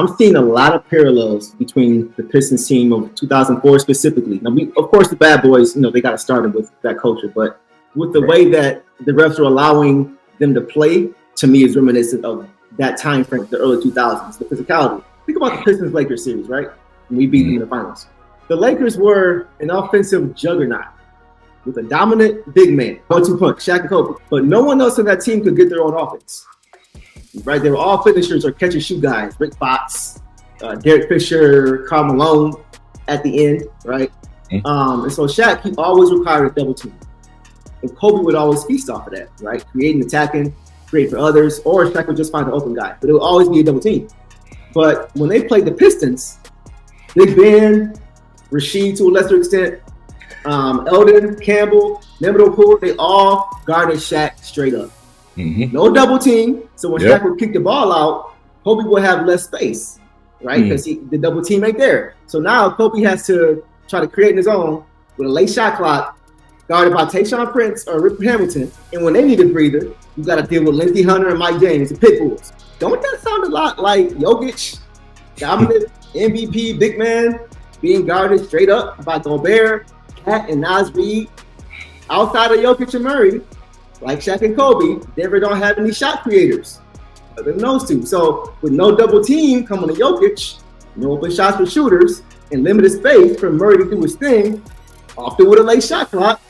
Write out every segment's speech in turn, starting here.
I'm seeing a lot of parallels between the Pistons team of 2004 specifically. Now, of course, the bad boys, they got started with that culture, but with the way that the refs are allowing them to play, to me, is reminiscent of that time frame, the early 2000s, the physicality. Think about the Pistons-Lakers series, right? And we beat them in the finals. The Lakers were an offensive juggernaut with a dominant big man, 1-2 punch, Shaq and Kobe. But no one else on that team could get their own offense. Right? They were all finishers or catch-and-shoot guys. Rick Fox, Derek Fisher, Karl Malone at the end, right? And so Shaq, he always required a double team. And Kobe would always feast off of that, right? Creating, attacking, create for others, or Shaq would just find an open guy. But it would always be a double team. But when they played the Pistons, Big Ben, Rasheed to a lesser extent, Eldon, Campbell, Nemeth Poole, they all guarded Shaq straight up. No double team. So when Shaq would kick the ball out, Kobe would have less space, right? Because the double team ain't there. So now Kobe has to try to create in his own with a late shot clock, guarded by Tayshaun Prince or Rip Hamilton. And when they need a breather, you got to deal with Lindsey Hunter and Mike James, the pit bulls. Don't that sound a lot like Jokic, dominant MVP, big man, being guarded straight up by Gobert, Cat, and Naz Reid? Outside of Jokic and Murray, like Shaq and Kobe, Denver don't have any shot creators other than those two. So with no double team coming to Jokic, no open shots for shooters, and limited space for Murray to do his thing, often with a late shot clock.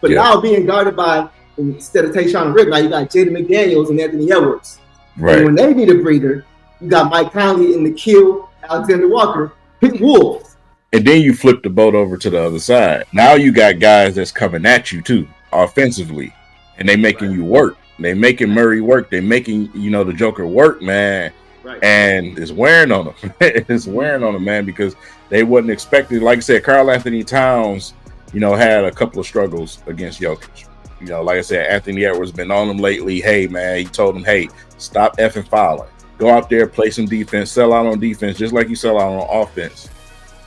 But now being guarded by, instead of Tayshaun and Rick, now you got Jaden McDaniels and Anthony Edwards. Right. And when they need a breather, you got Mike Conley and Nikhil Alexander Walker, pit wolves. And then you flip the boat over to the other side. Now you got guys that's coming at you too, offensively. And they making you work. They making Murray work. They making, the Joker work, man. Right. And it's wearing on them. It's wearing on them, man, because they wasn't expecting. Like I said, Karl Anthony Towns, had a couple of struggles against Jokic. Like I said, Anthony Edwards been on him lately. Hey, man, he told him, hey, stop effing fouling. Go out there, play some defense, sell out on defense, just like you sell out on offense.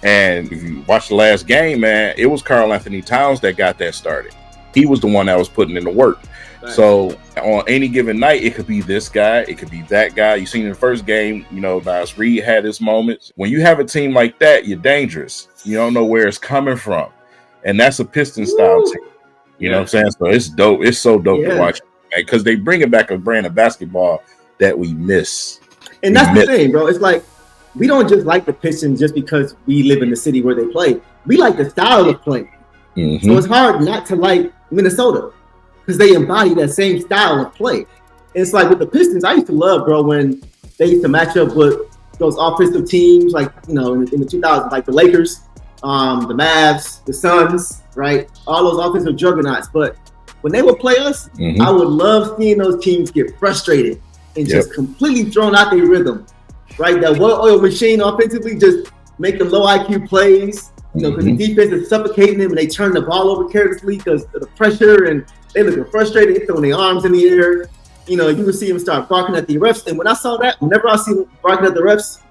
And if you watch the last game, man, it was Karl Anthony Towns that got that started. He was the one that was putting in the work. Right. So on any given night, it could be this guy, it could be that guy. You seen in the first game, Naz Reid had his moments. When you have a team like that, you're dangerous. You don't know where it's coming from. And that's a Pistons style team. You know what I'm saying? So it's dope. It's so dope to watch, because they bring it back a brand of basketball that we miss. And that's the thing, bro. It's like, we don't just like the Pistons just because we live in the city where they play. We like the style of play. So it's hard not to like Minnesota, because they embody that same style of play. And it's like with the Pistons, I used to love, bro, when they used to match up with those offensive teams, like, in the 2000s, like the Lakers, the Mavs, the Suns, right? All those offensive juggernauts. But when they would play us, I would love seeing those teams get frustrated and just completely thrown out their rhythm, right? That well-oiled machine offensively, just making low IQ plays, because the defense is suffocating them and they turn the ball over carelessly because of the pressure, and they looking frustrated, they throwing their arms in the air. You would see them start barking at the refs. And when I saw that, whenever I see them barking at the refs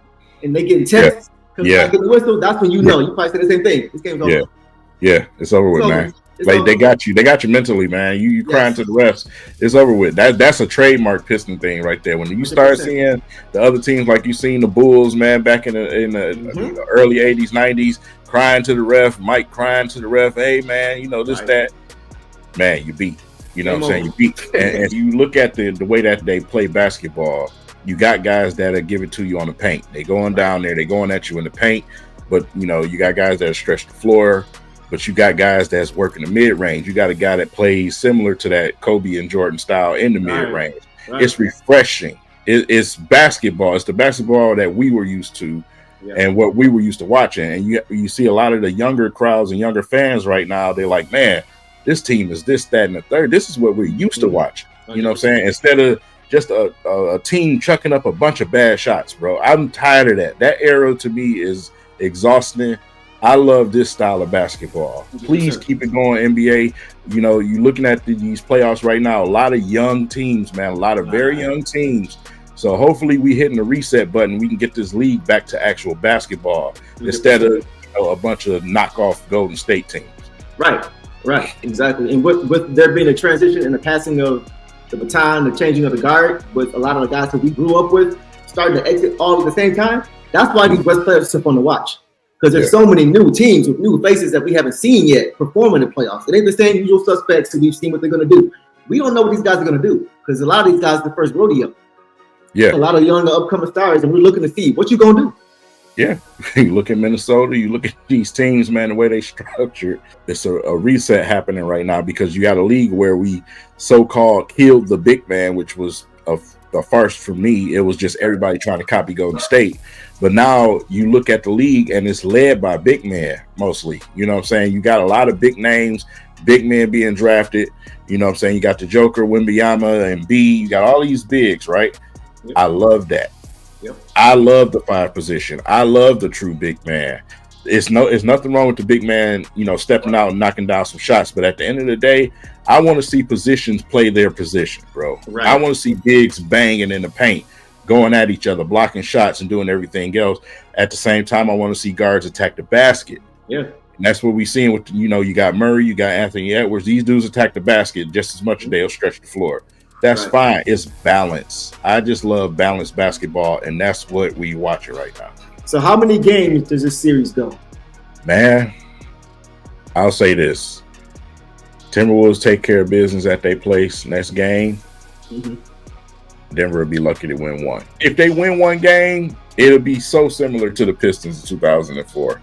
and they get intense, because I get the whistle, that's when you probably say the same thing. This game's over. Yeah, it's over with, man. Like they got you mentally, man. You crying to the refs. It's over with. That's a trademark Piston thing right there. When you start 100%. Seeing the other teams, like you seen the Bulls, man, back in the early '80s, '90s, crying to the ref, Mike crying to the ref. Hey, man, that. Man, you beat. You know what I'm saying? You beat. And you look at the way that they play basketball. You got guys that give it to you on the paint. They going down there. They going at you in the paint. But you got guys that stretch the floor. But you got guys that's working the mid-range. You got a guy that plays similar to that Kobe and Jordan style in the mid-range. Right. It's refreshing. It's basketball. It's the basketball that we were used to and what we were used to watching. And you see a lot of the younger crowds and younger fans right now, they're like, man, this team is this, that, and the third. This is what we're used to watching. You know what I'm saying? Instead of just a team chucking up a bunch of bad shots, bro. I'm tired of that. That era to me is exhausting. I love this style of basketball. Please keep it going, NBA. You're looking at these playoffs right now. A lot of young teams, man. A lot of very young teams. So hopefully we hitting the reset button. We can get this league back to actual basketball instead of a bunch of knockoff Golden State teams. Right, exactly. And with there being a transition and the passing of the baton, the changing of the guard, with a lot of the guys that we grew up with starting to exit all at the same time. That's why these West players are so fun to watch. Because there's so many new teams with new faces that we haven't seen yet performing in the playoffs. It ain't the same usual suspects who we've seen what they're going to do. We don't know what these guys are going to do because a lot of these guys are the first rodeo. Yeah. A lot of younger upcoming stars, and we're looking to see what you going to do. Yeah. You look at Minnesota, you look at these teams, man, the way they structured. It's a reset happening right now because you got a league where we so-called killed the big man, which was a farce for me. It was just everybody trying to copy Golden State. But now you look at the league and it's led by big men mostly. You know what I'm saying? You got a lot of big names, big men being drafted. You know what I'm saying? You got the Joker, Wembanyama, and B. You got all these bigs, right? Yep. I love that. Yep. I love the 5 position. I love the true big man. It's nothing wrong with the big man, you know, stepping out and knocking down some shots. But at the end of the day, I want to see positions play their position, bro. Right. I want to see bigs banging in the paint, going at each other, blocking shots and doing everything else. At the same time, I want to see guards attack the basket. Yeah. And that's what we're seeing with, you know, you got Murray, you got Anthony Edwards. These dudes attack the basket just as much as they'll stretch the floor. That's fine. It's balance. I just love balanced basketball, and that's what we watching right now. So how many games does this series go? Man, I'll say this. Timberwolves take care of business at their place next game. Mm-hmm. Denver will be lucky to win one. If they win one game, it'll be so similar to the Pistons in 2004.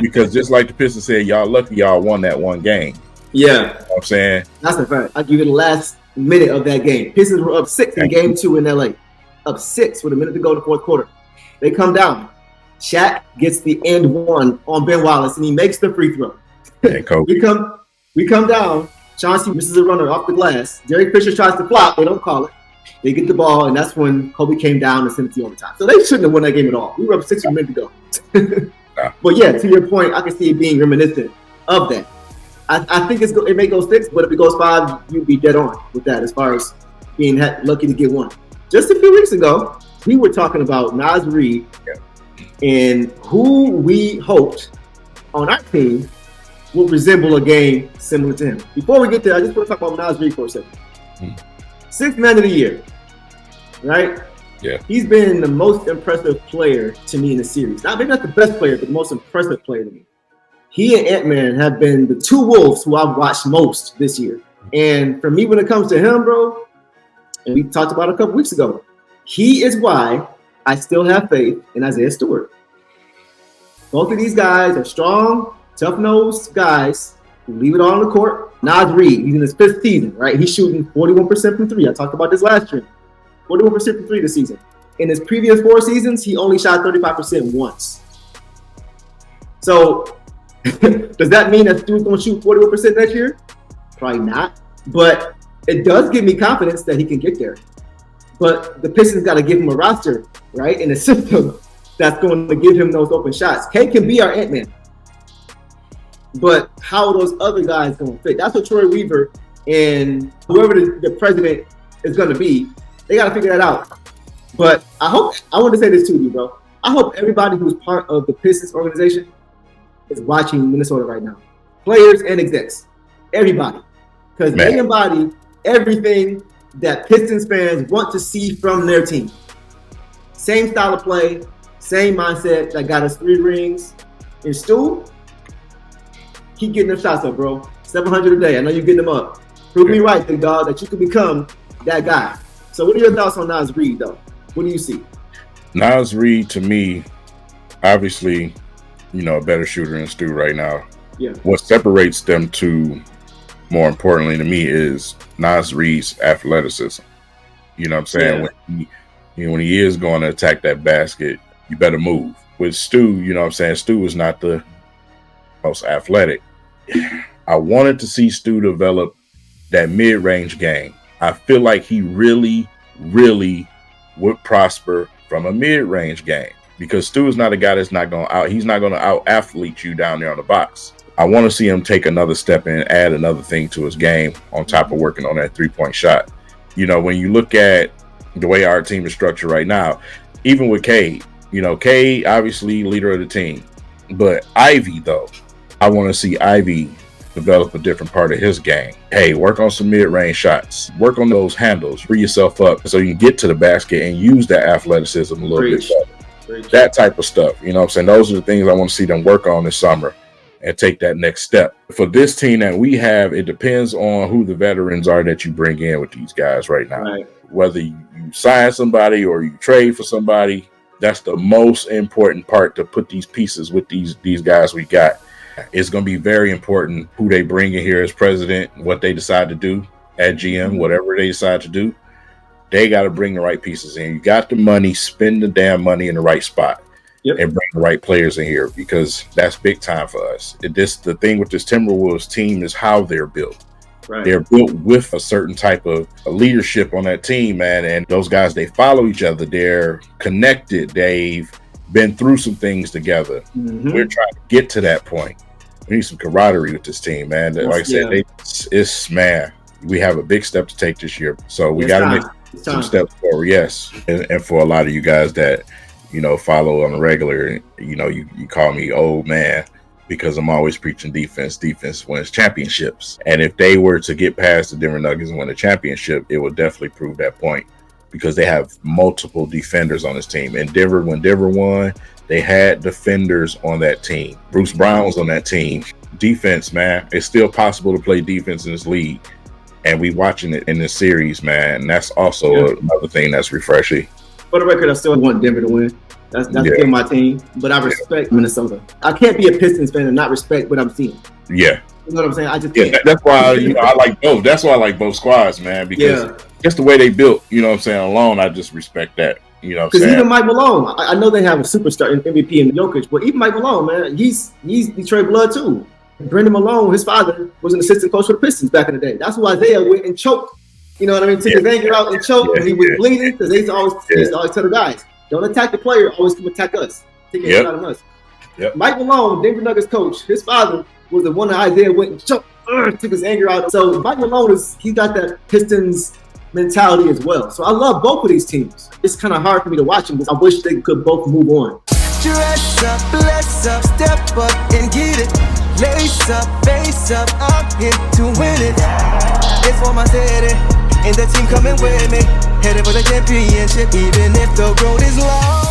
Because just like the Pistons said, y'all lucky y'all won that one game. Yeah. You know what I'm saying? That's a fact. I'll give you the last minute of that game. Pistons were up 6 in game 2 in LA. Up 6 with a minute to go in the fourth quarter. They come down. Shaq gets the end one on Ben Wallace, and he makes the free throw. We come down. Chauncey misses a runner off the glass. Derek Fisher tries to flop. They don't call it. They get the ball, and that's when Kobe came down and sent it to overtime. So they shouldn't have won that game at all. We were up 6 with a minute to go. But yeah, to your point, I can see it being reminiscent of that. I think it may go 6, but if it goes 5, you'd be dead on with that as far as being lucky to get one. Just a few weeks ago, we were talking about Naz Reid and who we hoped on our team would resemble a game similar to him. Before we get there, I just want to talk about Naz Reid for a second. 6th man of the year, right? Yeah. He's been the most impressive player to me in the series. Maybe not the best player, but the most impressive player to me. He and Ant-Man have been the 2 Wolves who I've watched most this year. And for me, when it comes to him, bro, and we talked about it a couple weeks ago, he is why I still have faith in Isaiah Stewart. Both of these guys are strong, tough-nosed guys who leave it all on the court. Naz Reid, he's in his 5th season, right? He's shooting 41% from 3. I talked about this last year. 41% from 3 this season. In his previous 4 seasons, he only shot 35% once. So does that mean that Stewart's going to shoot 41% next year? Probably not. But it does give me confidence that he can get there. But the Pistons got to give him a roster, right, in a system that's going to give him those open shots. K can be our Ant-Man. But how are those other guys going to fit? That's what Troy Weaver and whoever the president is going to be, they got to figure that out. But I want to say this to you, bro. I hope everybody who's part of the Pistons organization is watching Minnesota right now. Players and execs. Everybody. Because they embody everything that Pistons fans want to see from their team. Same style of play, same mindset that got us 3 rings. And Stu, keep getting them shots up, bro. 700 a day. I know you're getting them up. Prove me right, big dog, that you can become that guy. So what are your thoughts on Naz Reid, though? What do you see? Naz Reid, to me, obviously, you know, a better shooter than Stu right now. Yeah. What separates them two, more importantly to me, is Naz Reid's athleticism. You know what I'm saying? Yeah. When he is going to attack that basket, you better move. With Stu, you know what I'm saying? Stu is not the most athletic. I wanted to see Stu develop that mid-range game. I feel like he really, really would prosper from a mid-range game because Stu is not a guy that's he's not going to out-athlete you down there on the box. I want to see him take another step and add another thing to his game on top of working on that 3-point shot. You know, when you look at the way our team is structured right now, even with Cade, you know, Cade, obviously leader of the team, but Ivy, though, I want to see Ivy develop a different part of his game. Hey, work on some mid-range shots. Work on those handles. Free yourself up so you can get to the basket and use that athleticism a little bit better. That type of stuff. You know what I'm saying? Those are the things I want to see them work on this summer and take that next step. For this team that we have, it depends on who the veterans are that you bring in with these guys right now. Right. Whether you sign somebody or you trade for somebody, that's the most important part, to put these pieces with these guys we got. It's going to be very important who they bring in here as president, what they decide to do at GM, whatever they decide to do. They got to bring the right pieces in. You got the money, spend the damn money in the right spot. Yep. And bring the right players in here, because that's big time for us. The thing with this Timberwolves team is how they're built. Right. They're built with a certain type of leadership on that team, man. And those guys, they follow each other. They're connected. They've been through some things together. Mm-hmm. We're trying to get to that point. We need some camaraderie with this team, man. Like I said, man, we have a big step to take this year. So we got to make some steps forward. Yes. And for a lot of you guys that, follow on the regular, you call me old man because I'm always preaching defense. Defense wins championships. And if they were to get past the Denver Nuggets and win a championship, it would definitely prove that point, because they have multiple defenders on this team. And Denver, when Denver won, they had defenders on that team. Bruce Brown was on that team. Defense, man, it's still possible to play defense in this league. And we watching it in this series, man. And that's also another thing that's refreshing. For the record, I still want Denver to win. That's still my team. But I respect Minnesota. I can't be a Pistons fan and not respect what I'm seeing. Yeah. You know what I'm saying? I just can't. That's why I like both. That's why I like both squads, man. Because just the way they built, you know what I'm saying, alone, I just respect that. You know what I'm saying? Because even Mike Malone, I know they have a superstar in MVP in Jokic, but even Mike Malone, man, he's Detroit blood too. Brendan Malone, his father, was an assistant coach for the Pistons back in the day. That's why Isaiah went and choked. You know what I mean? Took his anger out and choked, and he was bleeding, because they used to always tell the guys, don't attack the player, always come attack us. Take it out of us. Yep. Mike Malone, Denver Nuggets coach, his father was the one that Isaiah went and choked, took his anger out. So Mike Malone he got that Pistons mentality as well. So I love both of these teams. It's kind of hard for me to watch them, because I wish they could both move on. Dress up, bless up, step up and get it. Lace up, face up, I'm here to win it. It's for my city, and the team coming with me. Headed for the championship, even if the road is long.